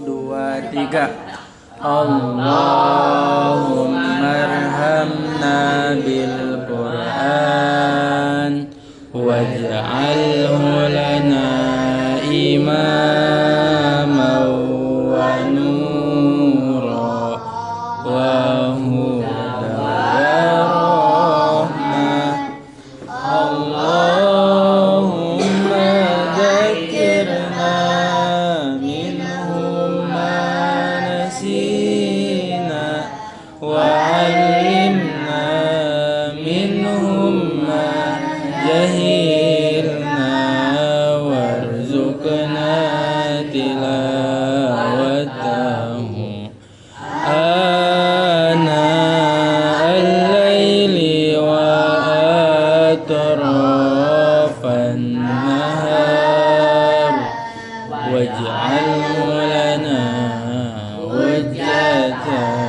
dua, tiga. Allahumma arhamna bil Qur'an waj'alhu lana imaman wa nura wa hudan wa rahmah. Allahumma dzakirna minhu ma nasina wa 'allimna minhum ma jahilna warzuqna tilawatahu ana al-laili wa atrafan nahar waj'alhu lana hujjatan